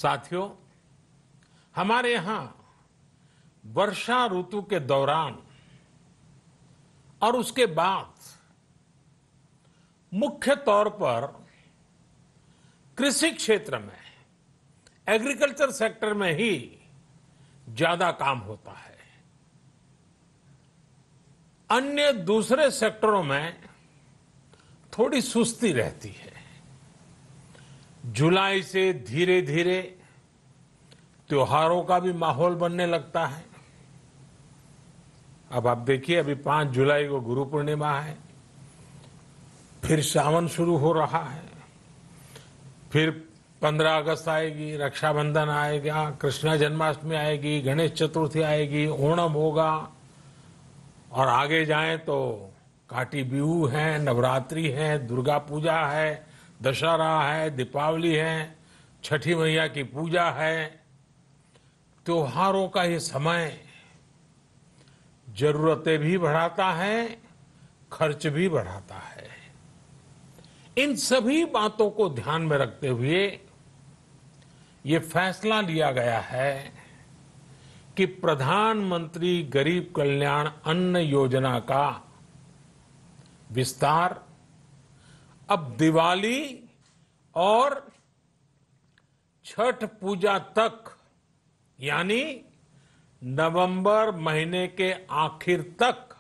साथियों, हमारे यहां वर्षा ऋतु के दौरान और उसके बाद मुख्य तौर पर कृषि क्षेत्र में, एग्रीकल्चर सेक्टर में ही ज्यादा काम होता है। अन्य दूसरे सेक्टरों में थोड़ी सुस्ती रहती है। जुलाई से धीरे धीरे त्योहारों का भी माहौल बनने लगता है। अब आप देखिए, अभी 5 जुलाई को गुरु पूर्णिमा है, फिर सावन शुरू हो रहा है, फिर 15 अगस्त आएगी, रक्षाबंधन आएगा, कृष्ण जन्माष्टमी आएगी, गणेश चतुर्थी आएगी, ओणम होगा और आगे जाएं तो काटी बिहू है, नवरात्रि है, दुर्गा पूजा है, दशहरा है, दीपावली है, छठी मैया की पूजा है। त्योहारों का ये समय जरूरतें भी बढ़ाता है, खर्च भी बढ़ाता है। इन सभी बातों को ध्यान में रखते हुए ये फैसला लिया गया है कि प्रधानमंत्री गरीब कल्याण अन्न योजना का विस्तार अब दिवाली और छठ पूजा तक, यानी नवंबर महीने के आखिर तक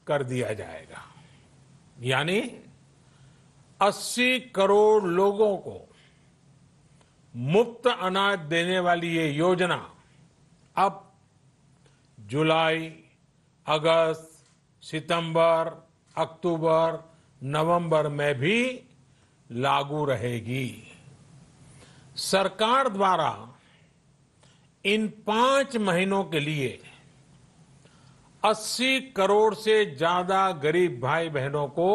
कर दिया जाएगा। यानी 80 करोड़ लोगों को मुफ्त अनाज देने वाली ये योजना अब जुलाई, अगस्त, सितंबर, अक्टूबर, नवंबर में भी लागू रहेगी। सरकार द्वारा इन 5 महीनों के लिए 80 करोड़ से ज्यादा गरीब भाई बहनों को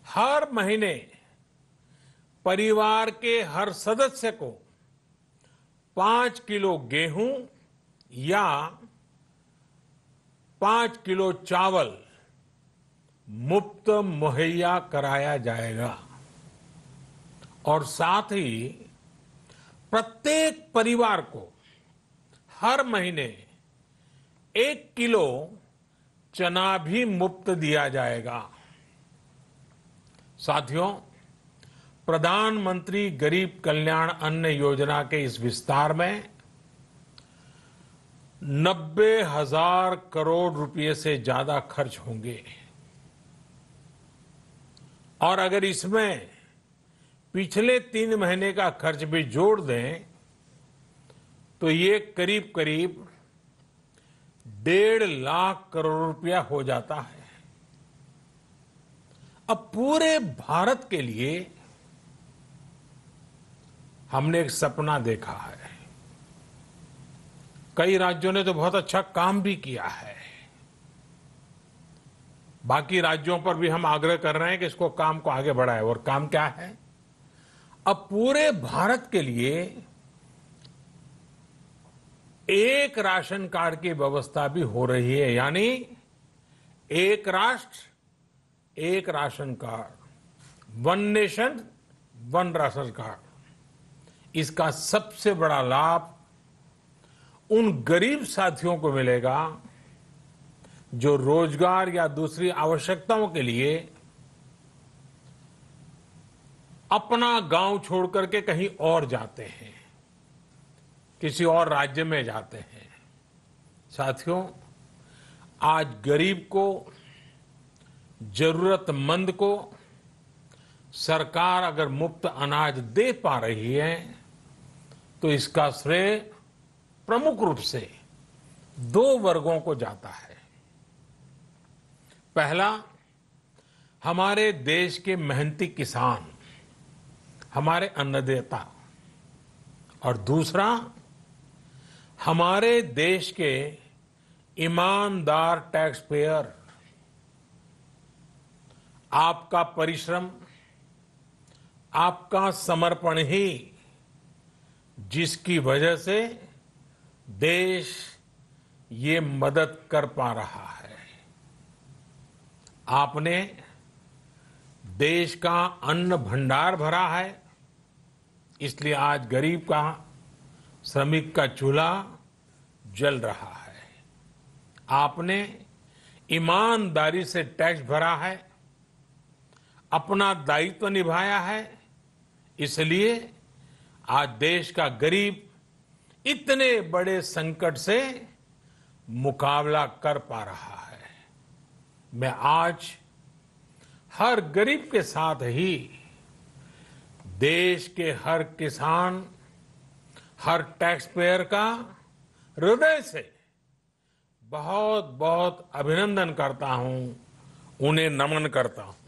हर महीने परिवार के हर सदस्य को 5 किलो गेहूं या 5 किलो चावल मुफ्त मुहैया कराया जाएगा और साथ ही प्रत्येक परिवार को हर महीने 1 किलो चना भी मुफ्त दिया जाएगा। साथियों, प्रधानमंत्री गरीब कल्याण अन्न योजना के इस विस्तार में 90,000 करोड़ रुपए से ज्यादा खर्च होंगे और अगर इसमें पिछले 3 महीने का खर्च भी जोड़ दें तो ये करीब करीब 1.5 लाख करोड़ रुपया हो जाता है। अब पूरे भारत के लिए हमने एक सपना देखा है। कई राज्यों ने तो बहुत अच्छा काम भी किया है। बाकी राज्यों पर भी हम आग्रह कर रहे हैं कि इसको काम को आगे बढ़ाएं। और काम क्या है? अब पूरे भारत के लिए एक राशन कार्ड की व्यवस्था भी हो रही है, यानी एक राष्ट्र एक ration card, 1 nation 1 ration card. इसका सबसे बड़ा लाभ उन गरीब साथियों को मिलेगा जो रोजगार या दूसरी आवश्यकताओं के लिए अपना गांव छोड़ करके कहीं और जाते हैं, किसी और राज्य में जाते हैं। साथियों, आज गरीब को, जरूरतमंद को सरकार अगर मुफ्त अनाज दे पा रही है तो इसका श्रेय प्रमुख रूप से 2 वर्गों को जाता है। पहला, हमारे देश के मेहनती किसान, हमारे अन्नदाता, और दूसरा हमारे देश के ईमानदार टैक्स पेयर। आपका परिश्रम, आपका समर्पण ही जिसकी वजह से देश ये मदद कर पा रहा है। आपने देश का अन्न भंडार भरा है, इसलिए आज गरीब का, श्रमिक का चूल्हा जल रहा है। आपने ईमानदारी से टैक्स भरा है, अपना दायित्व निभाया है, इसलिए आज देश का गरीब इतने बड़े संकट से मुकाबला कर पा रहा है। मैं आज हर गरीब के साथ ही देश के हर किसान, हर टैक्स पेयर का हृदय से बहुत बहुत अभिनंदन करता हूं, उन्हें नमन करता हूं।